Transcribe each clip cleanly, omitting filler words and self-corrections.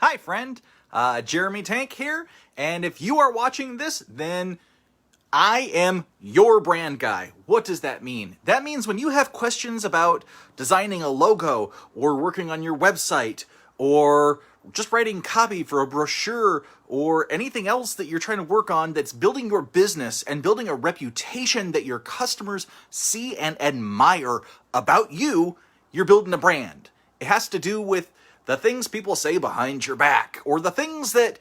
Hi, friend. Jeremy Tank here, and if you are watching this, then I am your brand guy. What does that mean? That means when you have questions about designing a logo, or working on your website, or just writing copy for a brochure, or anything else that you're trying to work on that's building your business and building a reputation that your customers see and admire about you, you're building a brand. It has to do with the things people say behind your back, or the things that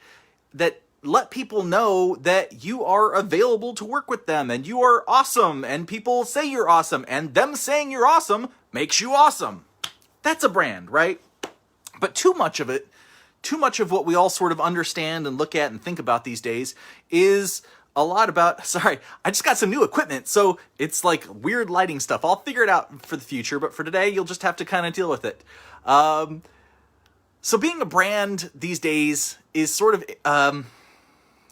let people know that you are available to work with them and you are awesome, and people say you're awesome, and them saying you're awesome makes you awesome. That's a brand, right? But too much of what we all sort of understand and look at and think about these days is a lot about, sorry, I just got some new equipment, so it's like weird lighting stuff. I'll figure it out for the future, but for today, you'll just have to kind of deal with it. So being a brand these days is sort of, well,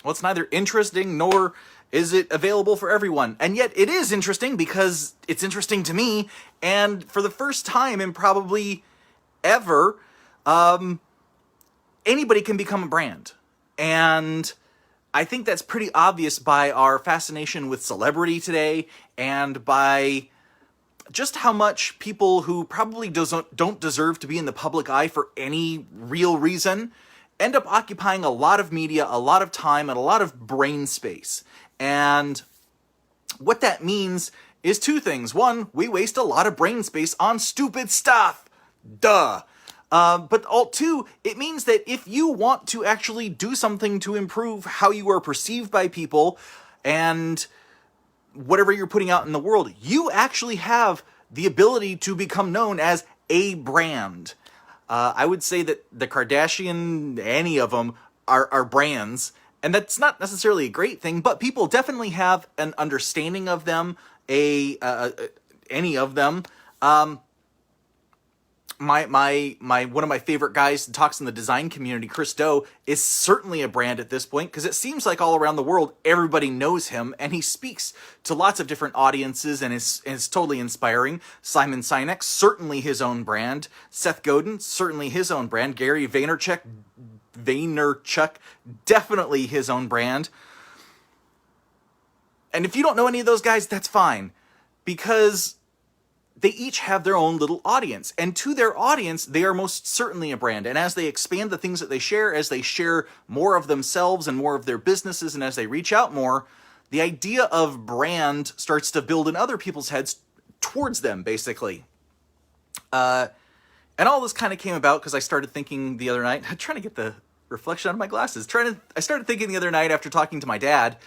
it's neither interesting nor is it available for everyone. And yet it is interesting because it's interesting to me. And for the first time in probably ever, anybody can become a brand. And I think that's pretty obvious by our fascination with celebrity today, and by just how much people who probably don't deserve to be in the public eye for any real reason end up occupying a lot of media, a lot of time, and a lot of brain space. And what that means is two things. One, we waste a lot of brain space on stupid stuff. Duh. But two, it means that if you want to actually do something to improve how you are perceived by people and whatever you're putting out in the world, you actually have the ability to become known as a brand. I would say that the Kardashian, any of them, are brands, and that's not necessarily a great thing, but people definitely have an understanding of them, any of them. One of my favorite guys that talks in the design community, Chris Do, is certainly a brand at this point, because it seems like all around the world everybody knows him, and he speaks to lots of different audiences and is totally inspiring. Simon Sinek, certainly his own brand. Seth Godin, certainly his own brand. Gary Vaynerchuk, definitely his own brand. And if you don't know any of those guys, that's fine, because they each have their own little audience, and to their audience, they are most certainly a brand. And as they expand the things that they share, as they share more of themselves and more of their businesses, and as they reach out more, the idea of brand starts to build in other people's heads towards them, basically. And all this kind of came about because I started thinking the other night, I'm trying to get the reflection out of my glasses, I started thinking the other night after talking to my dad,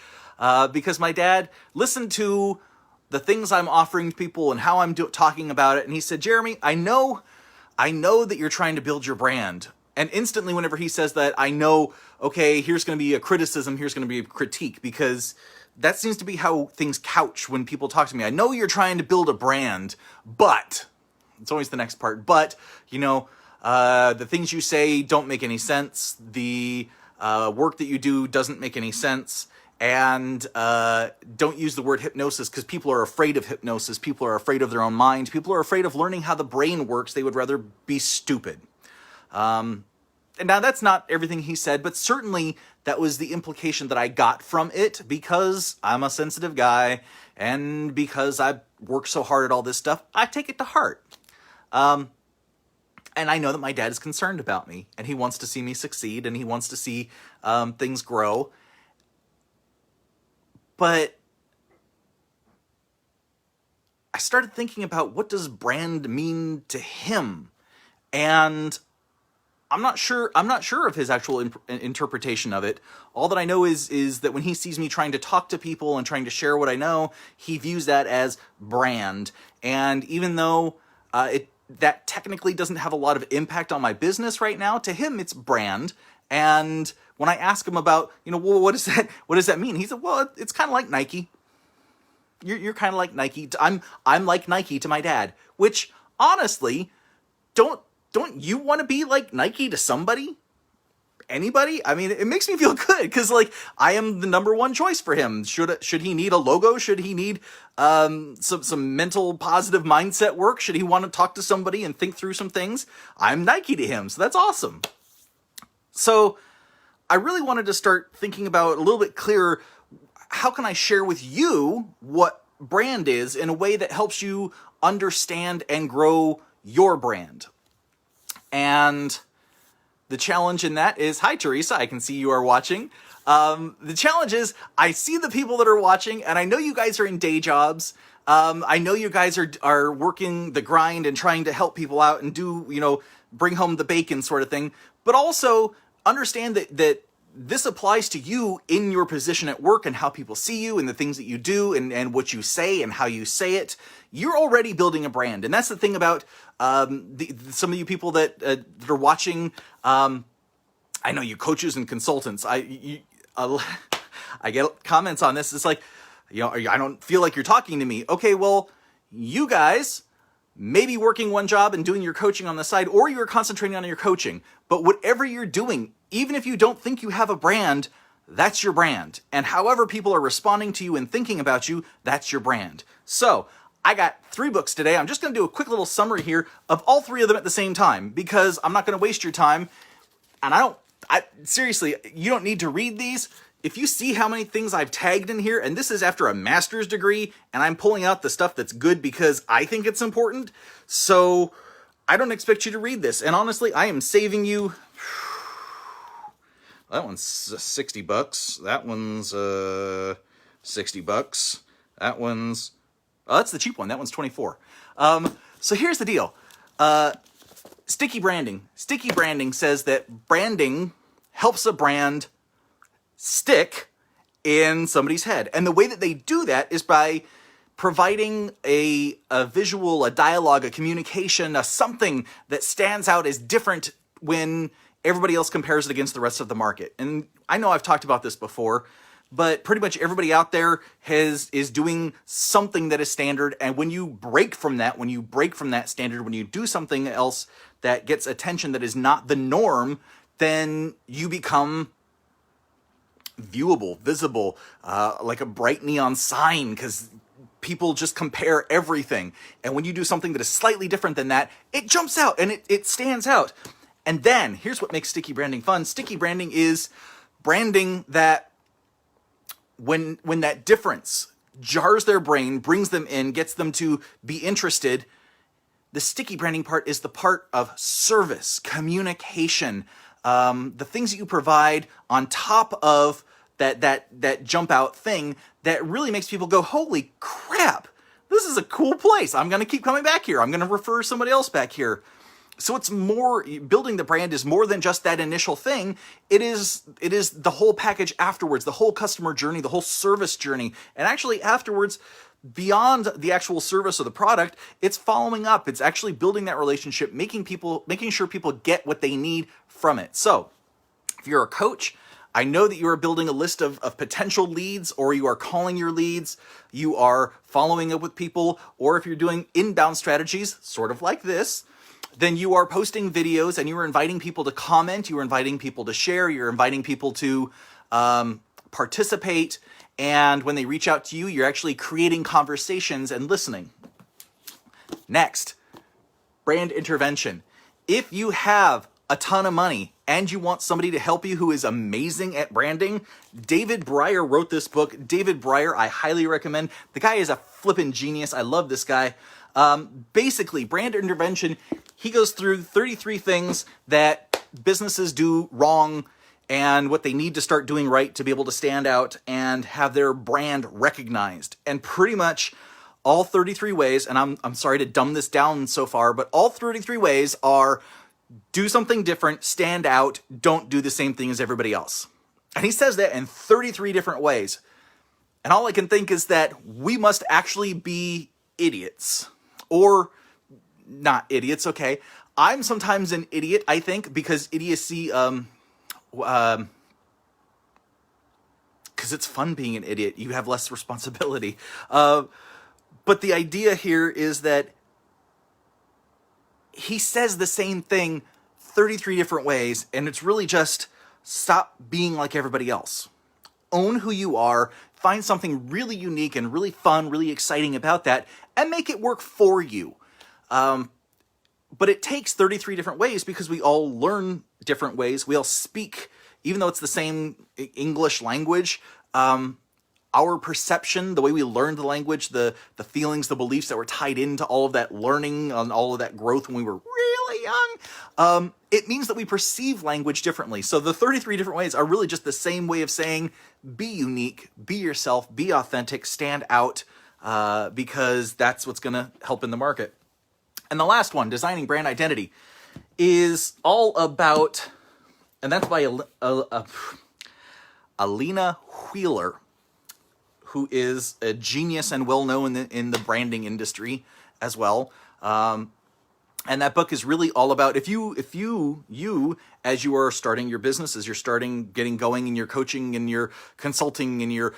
because my dad listened to the things I'm offering to people and how I'm talking about it. And he said, Jeremy, I know that you're trying to build your brand. And instantly, whenever he says that, I know, okay, here's going to be a criticism, here's going to be a critique, because that seems to be how things couch when people talk to me. I know you're trying to build a brand, but, it's always the next part, but, the things you say don't make any sense. The work that you do doesn't make any sense. And don't use the word hypnosis, because people are afraid of hypnosis. People are afraid of their own mind. People are afraid of learning how the brain works. They would rather be stupid. And now that's not everything he said, but certainly that was the implication that I got from it, because I'm a sensitive guy, and because I work so hard at all this stuff, I take it to heart. And I know that my dad is concerned about me, and he wants to see me succeed, and he wants to see things grow. But I started thinking about, what does brand mean to him? And I'm not sure of his actual interpretation of it. All that I know is that when he sees me trying to talk to people and trying to share what I know, he views that as brand. And even though that technically doesn't have a lot of impact on my business right now, to him it's brand. And when I ask him about, well, what does that mean? He said, well, it's kind of like Nike. You're kind of like Nike. I'm like Nike to my dad, which honestly, don't you want to be like Nike to somebody? Anybody? I mean, it makes me feel good, because I am the number one choice for him. Should he need a logo? Should he need some mental positive mindset work? Should he want to talk to somebody and think through some things? I'm Nike to him, so that's awesome. So I really wanted to start thinking about a little bit clearer, how can I share with you what brand is in a way that helps you understand and grow your brand? And the challenge in that is, hi Teresa, I can see you are watching. The challenge is, I see the people that are watching, and I know you guys are in day jobs. I know you guys are working the grind and trying to help people out and do, bring home the bacon sort of thing. But also understand that this applies to you in your position at work and how people see you and the things that you do and what you say and how you say it. You're already building a brand. And that's the thing about some of you people that are watching. I know you coaches and consultants. I get comments on this. It's like, I don't feel like you're talking to me. Okay, well, you guys may be working one job and doing your coaching on the side, or you're concentrating on your coaching. But whatever you're doing, even if you don't think you have a brand, that's your brand. And however people are responding to you and thinking about you, that's your brand. So I got 3 books today. I'm just going to do a quick little summary here of all 3 of them at the same time, because I'm not going to waste your time. And seriously, you don't need to read these. If you see how many things I've tagged in here, and this is after a master's degree, and I'm pulling out the stuff that's good because I think it's important, so I don't expect you to read this. And honestly, I am saving you. That one's $60. That one's $60. That one's, oh, that's the cheap one. That one's $24. So here's the deal. Sticky branding. Sticky branding says that branding helps a brand stick in somebody's head. And the way that they do that is by providing a visual, a dialogue, a communication, something that stands out as different when everybody else compares it against the rest of the market. And I know I've talked about this before, but pretty much everybody out there is doing something that is standard. And when you break from that, standard, when you do something else that gets attention that is not the norm, then you become viewable, visible, like a bright neon sign, because people just compare everything. And when you do something that is slightly different than that, it jumps out and it stands out. And then here's what makes sticky branding fun. Sticky branding is branding that when that difference jars their brain, brings them in, gets them to be interested, the sticky branding part is the part of service, communication, the things that you provide on top of that jump out thing that really makes people go, holy crap, this is a cool place. I'm going to keep coming back here. I'm going to refer somebody else back here. So it's more, building the brand is more than just that initial thing. It is the whole package afterwards, the whole customer journey, the whole service journey. And actually afterwards, beyond the actual service of the product, it's following up. It's actually building that relationship, making sure people get what they need from it. So if you're a coach, I know that you are building a list of potential leads, or you are calling your leads, you are following up with people, or if you're doing inbound strategies, sort of like this, then you are posting videos and you are inviting people to comment, you are inviting people to share, you're inviting people to participate, and when they reach out to you, you're actually creating conversations and listening. Next, brand intervention. If you have a ton of money and you want somebody to help you who is amazing at branding, David Breyer wrote this book. David Breyer, I highly recommend. The guy is a flippin' genius. I love this guy. Basically, brand intervention, he goes through 33 things that businesses do wrong and what they need to start doing right to be able to stand out and have their brand recognized. And pretty much all 33 ways, and I'm sorry to dumb this down so far, but all 33 ways are: do something different, stand out, don't do the same thing as everybody else. And he says that in 33 different ways. And all I can think is that we must actually be idiots. Or not idiots, okay. I'm sometimes an idiot, I think, because idiocy, because it's fun being an idiot. You have less responsibility. But the idea here is that he says the same thing 33 different ways, and it's really just stop being like everybody else. Own who you are, find something really unique and really fun, really exciting about that, and make it work for you. But it takes 33 different ways because we all learn different ways. We all speak, even though it's the same English language, our perception, the way we learned the language, the feelings, the beliefs that were tied into all of that learning and all of that growth when we were really young, it means that we perceive language differently. So the 33 different ways are really just the same way of saying, be unique, be yourself, be authentic, stand out, because that's what's going to help in the market. And the last one, designing brand identity, is all about, and that's by Alina Wheeler, who is a genius and well-known in the branding industry as well. And that book is really all about, if you, as you are starting your business, as you're getting going in your coaching and your consulting and your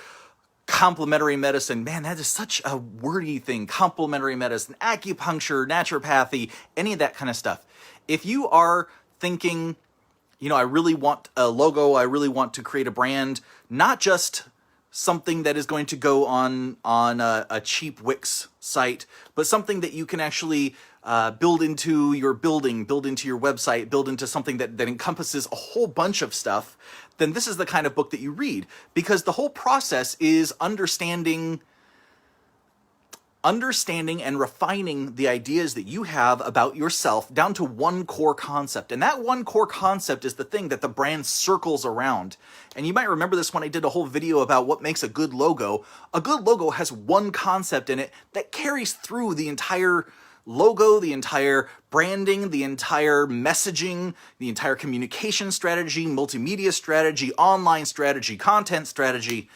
complementary medicine, man, that is such a wordy thing, complementary medicine, acupuncture, naturopathy, any of that kind of stuff. If you are thinking, I really want a logo, I really want to create a brand, not just something that is going to go on a cheap Wix site, but something that you can actually build into your building, build into your website, build into something that encompasses a whole bunch of stuff, then this is the kind of book that you read. Because the whole process is understanding and refining the ideas that you have about yourself down to one core concept. And that one core concept is the thing that the brand circles around. And you might remember this when I did a whole video about what makes a good logo. A good logo has one concept in it that carries through the entire logo, the entire branding, the entire messaging, the entire communication strategy, multimedia strategy, online strategy, content strategy.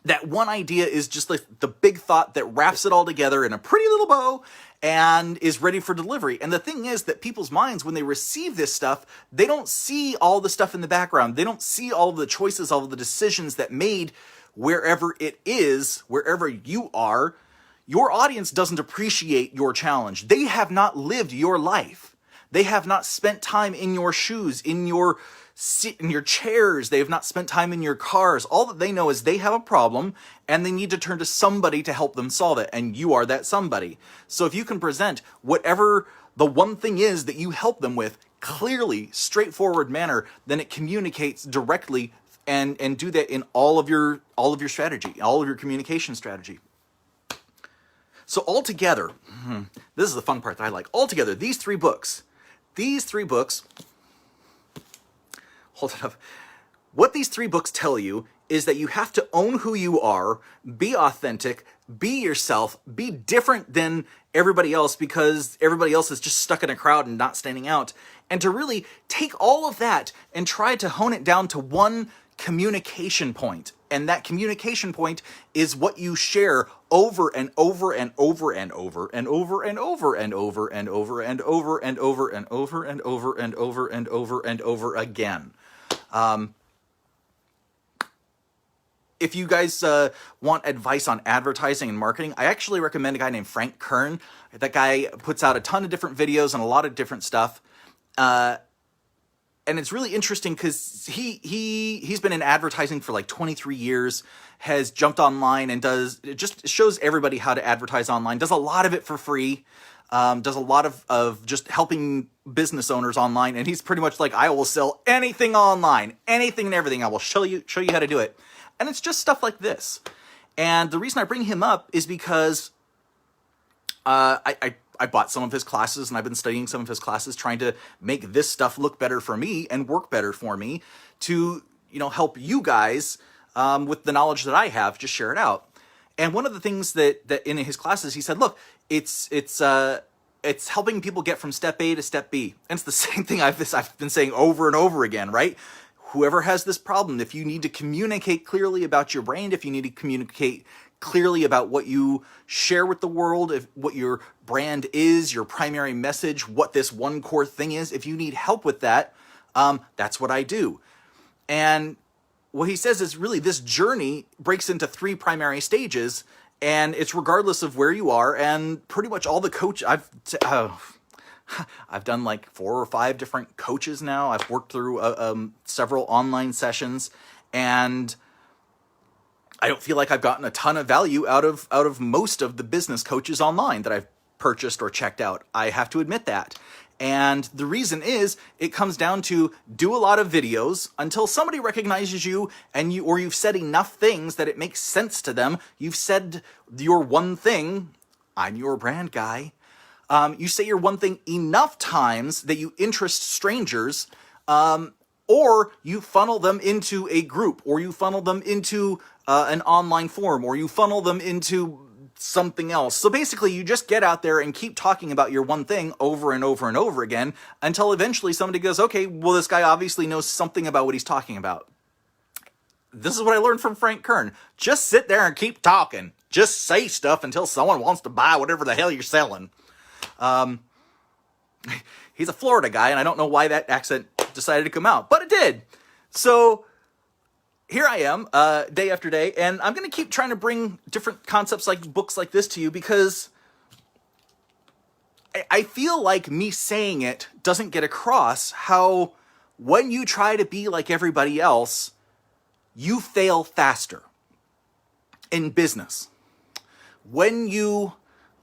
That one idea is just like the big thought that wraps it all together in a pretty little bow and is ready for delivery. And the thing is that people's minds, when they receive this stuff, they don't see all the stuff in the background. They don't see all of the choices, all of the decisions that made wherever it is, wherever you are. Your audience doesn't appreciate your challenge. They have not lived your life. They have not spent time in your shoes, in your chairs. They have not spent time in your cars. All that they know is they have a problem and they need to turn to somebody to help them solve it. And you are that somebody. So if you can present whatever the one thing is that you help them with clearly, straightforward manner, then it communicates directly and do that in all of your strategy, all of your communication strategy. So altogether, this is the fun part that I like. Altogether, these three books, hold it up. What these three books tell you is that you have to own who you are, be authentic, be yourself, be different than everybody else because everybody else is just stuck in a crowd and not standing out. And to really take all of that and try to hone it down to one communication point. And that communication point is what you share over and over and over and over and over and over and over and over and over and over and over and over and over and over and over again. If you guys want advice on advertising and marketing, I actually recommend a guy named Frank Kern. That guy puts out a ton of different videos and a lot of different stuff. And it's really interesting because he's been in advertising for like 23 years, has jumped online and just shows everybody how to advertise online, does a lot of it for free, does a lot of just helping business owners online. And he's pretty much like, I will sell anything online, anything and everything. I will show you how to do it. And it's just stuff like this. And the reason I bring him up is because I bought some of his classes and I've been studying some of his classes, trying to make this stuff look better for me and work better for me to, help you guys with the knowledge that I have, just share it out. And one of the things that in his classes, he said, look, it's helping people get from step A to step B. And it's the same thing I've been saying over and over again, right? Whoever has this problem, if you need to communicate clearly about your brand, if you need to communicate clearly about what you share with the world, what your brand is, your primary message, what this one core thing is, if you need help with that, that's what I do. And what he says is really this journey breaks into three primary stages, and it's regardless of where you are. And pretty much all the I've done like 4 or 5 different coaches now. I've worked through several online sessions, and I don't feel like I've gotten a ton of value out of most of the business coaches online that I've purchased or checked out. I have to admit that. And the reason is it comes down to do a lot of videos until somebody recognizes you and you've said enough things that it makes sense to them. You've said your one thing. I'm your brand guy. You say your one thing enough times that you interest strangers, or you funnel them into a group, or you funnel them into an online forum, or you funnel them into something else. So basically, you just get out there and keep talking about your one thing over and over and over again until eventually somebody goes, okay, well, this guy obviously knows something about what he's talking about. This is what I learned from Frank Kern. Just sit there and keep talking. Just say stuff until someone wants to buy whatever the hell you're selling. He's a Florida guy, and I don't know why that accent decided to come out, but it did. So here I am, day after day, and I'm going to keep trying to bring different concepts like books like this to you because I feel like me saying it doesn't get across how when you try to be like everybody else, you fail faster in business. When you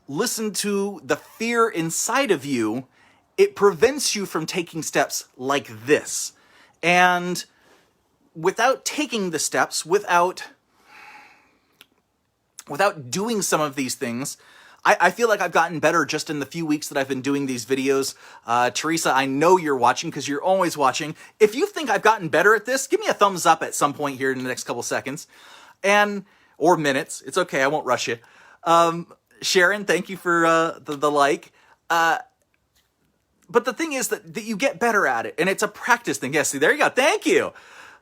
listen to the fear inside of you, it prevents you from taking steps like this. And without taking the steps, without doing some of these things, I feel like I've gotten better just in the few weeks that I've been doing these videos. Teresa, I know you're watching because you're always watching. If you think I've gotten better at this, give me a thumbs up at some point here in the next couple seconds. Or minutes. It's okay, I won't rush you. Sharon, thank you for the like. But the thing is that you get better at it, and it's a practice thing. Yes, see, there you go. Thank you.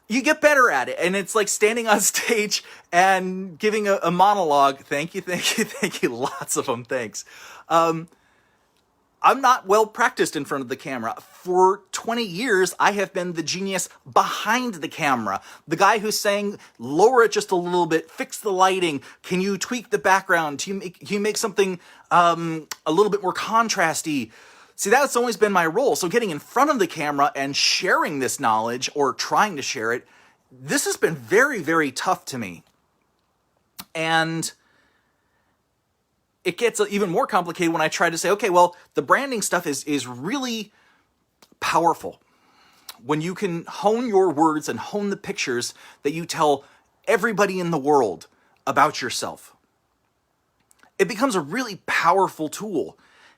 You get better at it, and it's like standing on stage and giving a monologue. Thank you, thank you, thank you. Lots of them, thanks. I'm not well practiced in front of the camera. For 20 years, I have been the genius behind the camera. The guy who's saying, lower it just a little bit, fix the lighting. Can you tweak the background? Can you make something a little bit more contrasty? See, that's always been my role. So getting in front of the camera and sharing this knowledge, or trying to share it, this has been very, very tough to me. And it gets even more complicated when I try to say, okay, well, the branding stuff is really powerful. When you can hone your words and hone the pictures that you tell everybody in the world about yourself, it becomes a really powerful tool.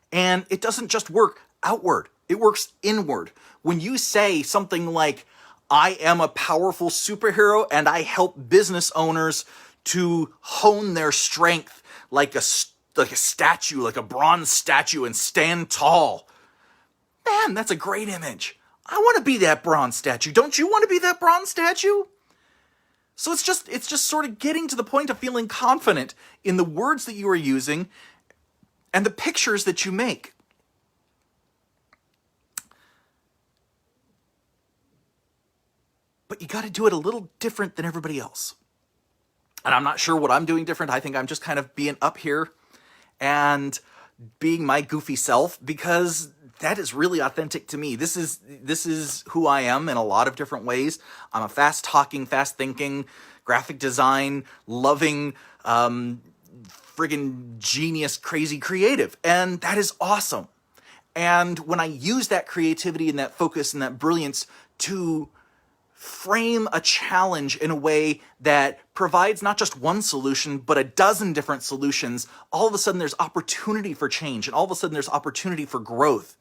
And it doesn't just work outward, it works inward. When you say something like, I am a powerful superhero and I help business owners to hone their strength like a statue, like a bronze statue, and stand tall. Man, that's a great image. I want to be that bronze statue. Don't you want to be that bronze statue? So it's just sort of getting to the point of feeling confident in the words that you are using and the pictures that you make. But you got to do it a little different than everybody else. And I'm not sure what I'm doing different. I think I'm just kind of being up here and being my goofy self, because that is really authentic to me. This is who I am in a lot of different ways. I'm a fast talking, fast thinking, graphic design, loving, friggin' genius, crazy creative. And that is awesome. And when I use that creativity and that focus and that brilliance to frame a challenge in a way that provides not just one solution, but a dozen different solutions, all of a sudden there's opportunity for change, and all of a sudden there's opportunity for growth.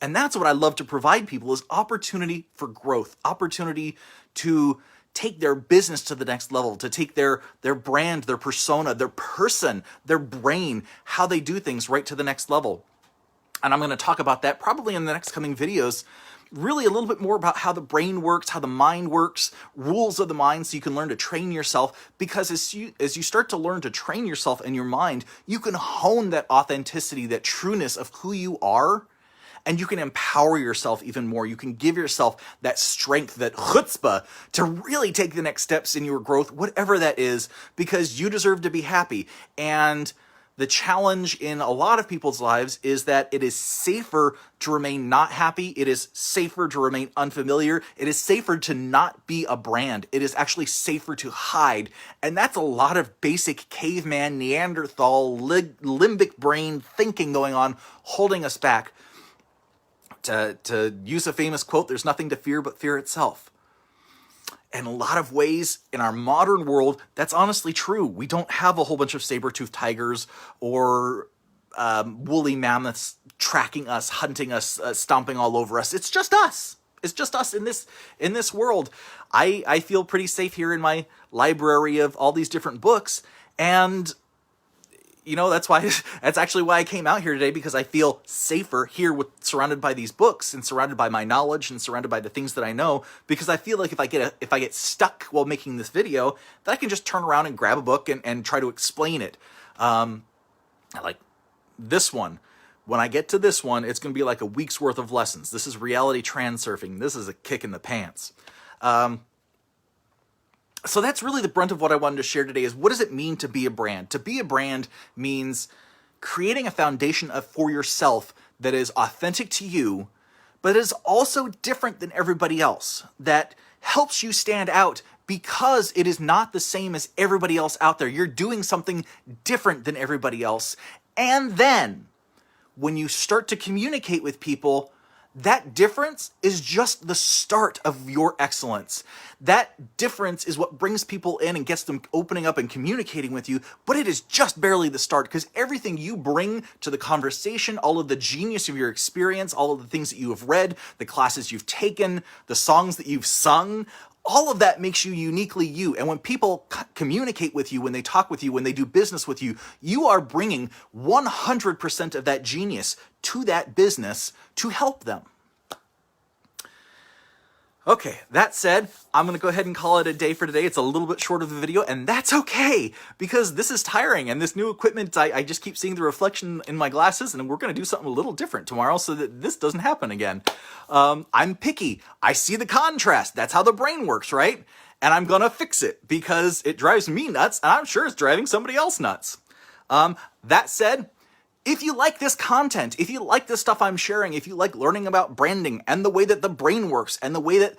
And that's what I love to provide people, is opportunity for growth, opportunity to take their business to the next level, to take their brand, their persona, their person, their brain, how they do things right to the next level. And I'm going to talk about that probably in the next coming videos, really a little bit more about how the brain works, how the mind works, rules of the mind, so you can learn to train yourself. Because as you start to learn to train yourself and your mind, you can hone that authenticity, that trueness of who you are, and you can empower yourself even more. You can give yourself that strength, that chutzpah, to really take the next steps in your growth, whatever that is, because you deserve to be happy. And The challenge in a lot of people's lives is that it is safer to remain not happy. It is safer to remain unfamiliar. It is safer to not be a brand. It is actually safer to hide. And that's a lot of basic caveman, Neanderthal, limbic brain thinking going on, holding us back. To use a famous quote, there's nothing to fear but fear itself. In a lot of ways, in our modern world, that's honestly true. We don't have a whole bunch of saber-toothed tigers or woolly mammoths tracking us, hunting us, stomping all over us. It's just us. It's just us in this world. I feel pretty safe here in my library of all these different books, and that's actually why I came out here today, because I feel safer here surrounded by these books and surrounded by my knowledge and surrounded by the things that I know, because I feel like if I get stuck while making this video, that I can just turn around and grab a book and try to explain it. Like this one. When I get to this one, it's going to be like a week's worth of lessons. This is reality transurfing. This is a kick in the pants. So that's really the brunt of what I wanted to share today, is what does it mean to be a brand? To be a brand means creating a foundation for yourself that is authentic to you, but is also different than everybody else, that helps you stand out because it is not the same as everybody else out there. You're doing something different than everybody else. And then when you start to communicate with people, that difference is just the start of your excellence. That difference is what brings people in and gets them opening up and communicating with you, but it is just barely the start, because everything you bring to the conversation, all of the genius of your experience, all of the things that you have read, the classes you've taken, the songs that you've sung, all of that makes you uniquely you. And when people communicate with you, when they talk with you, when they do business with you, you are bringing 100% of that genius to that business to help them. Okay, that said, I'm going to go ahead and call it a day for today. It's a little bit short of a video, and that's okay, because this is tiring, and this new equipment, I just keep seeing the reflection in my glasses, and we're going to do something a little different tomorrow so that this doesn't happen again. I'm picky. I see the contrast. That's how the brain works, right? And I'm going to fix it, because it drives me nuts, and I'm sure it's driving somebody else nuts. That said, if you like this content, if you like this stuff I'm sharing, if you like learning about branding and the way that the brain works and the way that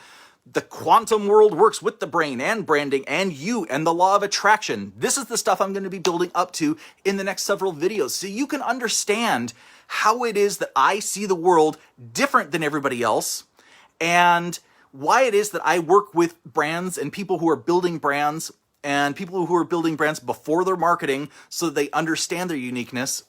the quantum world works with the brain and branding and you and the law of attraction, this is the stuff I'm going to be building up to in the next several videos, so you can understand how it is that I see the world different than everybody else, and why it is that I work with brands and people who are building brands and people who are building brands before their marketing so that they understand their uniqueness.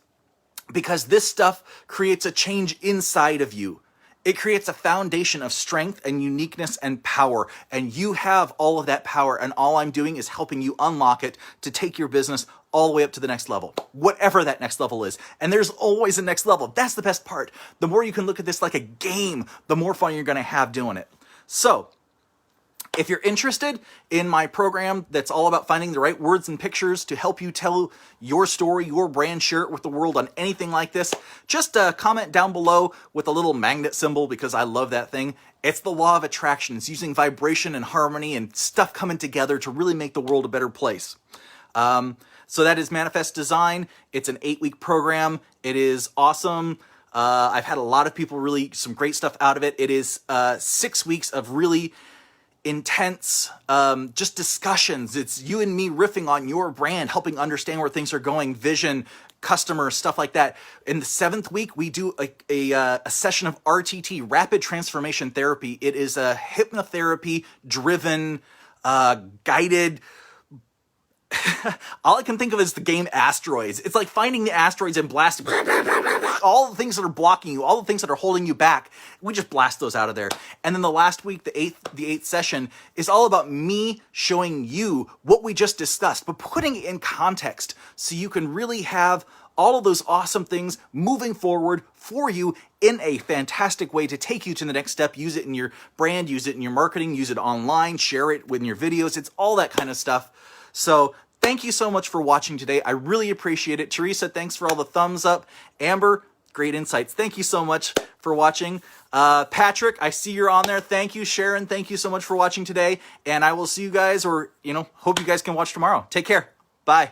Because this stuff creates a change inside of you. It creates a foundation of strength and uniqueness and power. And you have all of that power. And all I'm doing is helping you unlock it to take your business all the way up to the next level. Whatever that next level is. And there's always a next level. That's the best part. The more you can look at this like a game, the more fun you're going to have doing it. So, if you're interested in my program that's all about finding the right words and pictures to help you tell your story, your brand, share it with the world on anything like this, just comment down below with a little magnet symbol, because I love that thing. It's the law of attraction. It's using vibration and harmony and stuff coming together to really make the world a better place. So that is Manifest Design. It's an 8-week program. It is awesome. I've had a lot of people some great stuff out of it. It is 6 weeks of really intense just discussions. It's you and me riffing on your brand, helping understand where things are going, vision, customer, stuff like that. In the 7th week, we do a session of RTT, Rapid Transformation Therapy. It is a hypnotherapy-driven, guided... All I can think of is the game Asteroids. It's like finding the asteroids and blasting all the things that are blocking you, all the things that are holding you back. We just blast those out of there. And then the last week, the eighth session, is all about me showing you what we just discussed, but putting it in context so you can really have all of those awesome things moving forward for you in a fantastic way to take you to the next step. Use it in your brand, use it in your marketing, use it online, share it with your videos. It's all that kind of stuff. So thank you so much for watching today. I really appreciate it. Teresa, thanks for all the thumbs up. Amber, great insights. Thank you so much for watching. Patrick, I see you're on there. Thank you. Sharon, thank you so much for watching today. And I will see you guys, or, hope you guys can watch tomorrow. Take care. Bye.